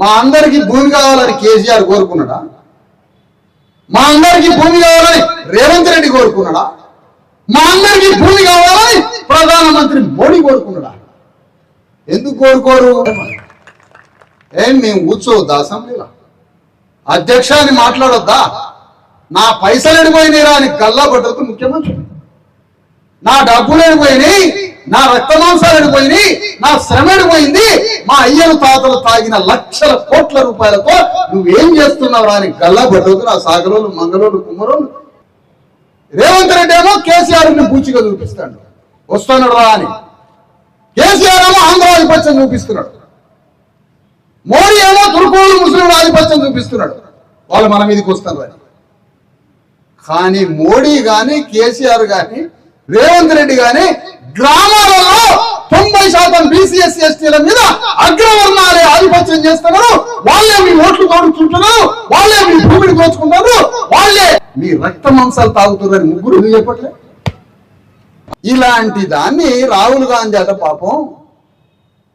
మా అందరికీ భూమి కావాలని కేసీఆర్ కోరుకున్నాడా? మా అందరికీ భూమి కావాలని రేవంత్ రెడ్డి కోరుకున్నాడా? మా అందరికీ భూమి కావాలని ప్రధానమంత్రి మోడీ కోరుకున్నాడా? ఎందుకు కోరుకోరు? మేము కూర్చోవద్దా అసెంబ్లీలో? అధ్యక్ష అని మాట్లాడొద్దా? నా పైసలు ఎడిపోయినాయిరా అని గల్లా పట్టదు ముఖ్యమంత్రి. నా డబ్బులు ఎడిపోయినాయి, నా రక్త మాంసాలు ఎడిపోయినాయి, నా శ్రమ ఎడిపోయింది, మా అయ్యలు తాతలు తాగిన లక్షల కోట్ల రూపాయలతో నువ్వేం చేస్తున్నావురా అని గల్లా పట్టదు నా సాగరోలు మంగళోలు కుమ్మరోలు. రేవంత్ రెడ్డి ఏమో కేసీఆర్ ని పూచిగా చూపిస్తాడు, వస్తున్నాడు రా అని. కేసీఆర్ ఏమో ఆంధ్ర ఆధిపత్యం చూపిస్తున్నాడు, మోడీ ఏమో తుర్కోలు ముస్లింల ఆధిపత్యం చూపిస్తున్నాడు, వాళ్ళు మన మీదకి వస్తారు అని. కానీ మోడీ గాని కేసీఆర్ గాని రేవంత్ రెడ్డి గాని గ్రామాలలో 90% బీసీ ఎస్సీ ఎస్టీల మీద అగ్రవర్ణాలే ఆధిపత్యం చేస్తున్నారు. వాళ్ళే మీ ఓట్లు తోడుకుంటున్నారు, వాళ్ళే మీ భూమిని దోచుకుంటారు, వాళ్ళే మీ రక్త మాంసాలు తాగుతున్నారని ముగ్గురు ఎందుకు చెప్పట్లే? ఇలాంటి దాన్ని రాహుల్ గాంధీ అట పాపం.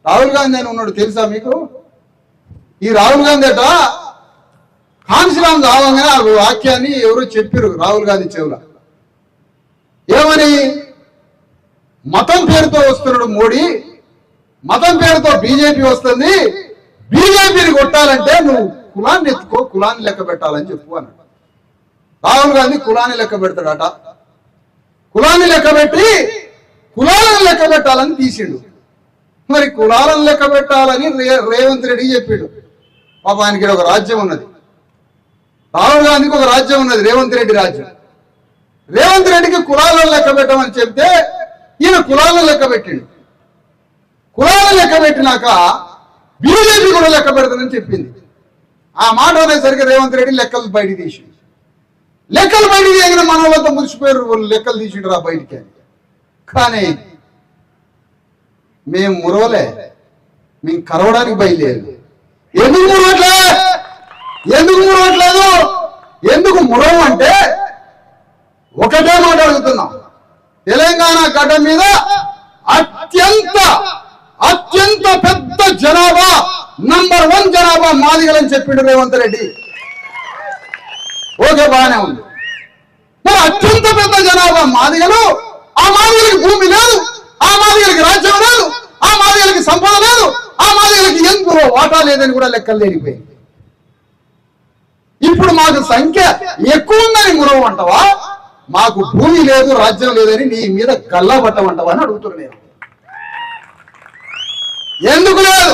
రాహుల్ గాంధీ అని ఉన్నాడు తెలుసా మీకు? ఈ రాహుల్ గాంధీ అట కాన్సిరామ్ రావగానే ఆ వాక్యాన్ని ఎవరో చెప్పారు రాహుల్ గాంధీ చెవుల. ఏమని? మతం పేరుతో వస్తున్నాడు మోడీ, మతం పేరుతో బీజేపీ వస్తుంది, బీజేపీని కొట్టాలంటే నువ్వు కులాన్ని ఎత్తుకో, కులాన్ని లెక్క పెట్టాలని చెప్పు అన్నాడు. రాహుల్ గాంధీ కులాన్ని లెక్క పెడతాడట. కులాన్ని లెక్క పెట్టి కులాలను లెక్క పెట్టాలని తీసిండు. మరి కులాలను లెక్క పెట్టాలని రేవంత్ రెడ్డి చెప్పాడు. పాప ఆయనకి ఒక రాజ్యం ఉన్నది, రాహుల్ గాంధీకి ఒక రాజ్యం ఉన్నది, రేవంత్ రెడ్డి రాజ్యం. రేవంత్ రెడ్డికి కులాలను లెక్క పెట్టమని చెప్తే ఈయన కులాలను లెక్క పెట్టిండు. కులాలను లెక్క పెట్టినాక బీజేపీ కూడా లెక్క పెడతానని చెప్పింది. ఆ మాట అనేసరికి రేవంత్ రెడ్డి లెక్కలు బయటికి తీసిండు. లెక్కలు బయటికి తీయగానే మన వాళ్ళతో మురిసిపోయారు, వాళ్ళు లెక్కలు తీసిండు రా బయటికి. కానీ మేము మురవలే, మేము కరవడానికి బయలుదేరు. ఎందుకు మురవట్లే? ఎందుకు మురవట్లేదు? ఎందుకు మురవం అంటే ఒకటే మాట అడుగుతున్నాం. తెలంగాణ గడ్డ మీద అత్యంత పెద్ద జనాభా, నంబర్ 1 జనాభా మాదిగలని చెప్పిండు రేవంత్ రెడ్డి. ఓకే, బాగానే ఉంది. మరి అత్యంత పెద్ద జనాభా మాదిగలు, ఆ మాదిగలకి భూమి లేదు, ఆ మాదిగలకి రాజ్యం లేదు, ఆ మాదిగలకి సంపద లేదు, ఆ మాదిగలకి ఎందుకు వాటా లేదని కూడా లెక్కలు లేనిపోయింది. ఇప్పుడు మాకు సంఖ్య ఎక్కువ ఉందని మురవమంటావా? మాకు భూమి లేదు, రాజ్యం లేదని నీ మీద గల్లా పట్టమంటావా అని అడుగుతున్నా నేను. ఎందుకు లేదు?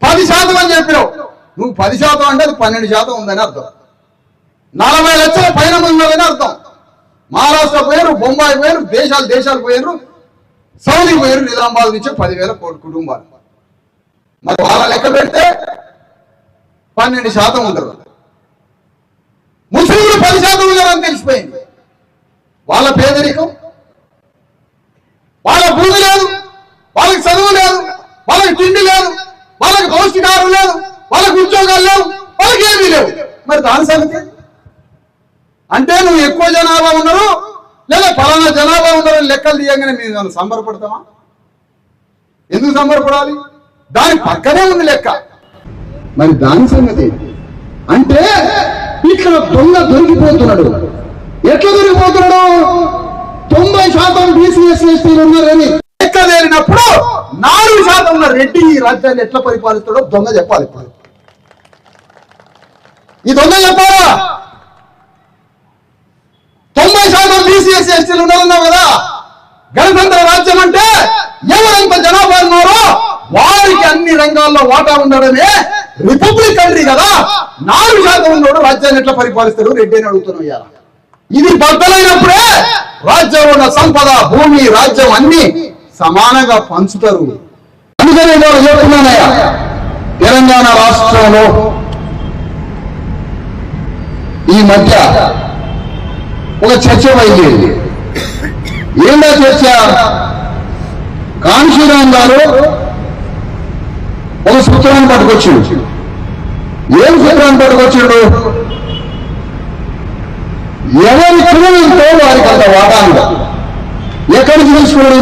10% అని చెప్పినావు. నువ్వు 10% అంటే అది 12% ఉందని అర్థం. 40 లక్షల పైన ఉన్నదని అర్థం. మహారాష్ట్ర పోయారు, బొంబాయి పోయారు, దేశాలు పోయారు, సౌదీ పోయారు, నిజామాబాద్ నుంచి 10,000 కుటుంబాలు. మరి వాళ్ళ లెక్క పెడితే 12% ఉండరు. ముస్లింలు 10% ఉన్నారని తెలిసిపోయింది. వాళ్ళ పేదరికం, వాళ్ళ భూమి లేదు, వాళ్ళకి చదువు లేదు, వాళ్ళకి తిండి లేదు, వాళ్ళకి పౌష్టికాహారం లేదు, వాళ్ళకి ఉద్యోగాలు లేవు, వాళ్ళకి ఏమీ లేవు. మరి దాని సంగతి అంటే నువ్వు ఎక్కువ జనాభా ఉన్నారు లేదా ఫలానా జనాభా ఉన్నారు లెక్కలు తీయగానే మేము సంబరపడతామా? ఎందుకు సంబరపడాలి? దాని పక్కనే ఉంది లెక్క. మరి దాని సంగతి అంటే ఇక్కడ దొంగ దొరికిపోతున్నాడు. ఎట్లా దొరికిపోతున్నాడు? 90% బీసీ ఎస్సీ ఎస్టీలు ఉన్నారని లెక్క తేలినప్పుడు 4% ఉన్న రెడ్డి ఈ రాజ్యాన్ని ఎట్లా పరిపాలిస్తాడో దొంగ చెప్పాలి. ఇప్పుడు ఈ దొంగ చెప్పాలా? 90% బీసీ ఎస్సీ ఎస్టీలు ఉన్నారన్నావు కదా. గణతంత్ర రాజ్యం అంటే ఎవరెంత జనాభా ఉన్నారో వారికి అన్ని రంగాల్లో వాటా ఉండడమే రిపబ్లిక్ కంట్రీ కదా. 4% ఉన్నాడు రాజ్యాన్ని ఎట్లా పరిపాలిస్తాడు రెడ్డి అని అడుగుతున్నాయ్యా. ఇది బద్దలైనప్పుడే రాజ్యం ఉన్న సంపద, భూమి, రాజ్యం అన్ని సమానంగా పంచుతారు. అందుకని నేను చెప్తున్నానయ్యా, తెలంగాణ రాష్ట్రంలో ఈ మధ్య ఒక చర్చ బయలుదేరింది. ఏంటో చర్చ? కాన్షీరామ్ గారు ఒక సూత్రాన్ని పట్టుకొచ్చిండు. ఏం సూత్రాన్ని పట్టుకొచ్చిండు? ఎవరి కులంతో వారికి అంత వాటాలు ఎక్కడికి తీసుకోవడం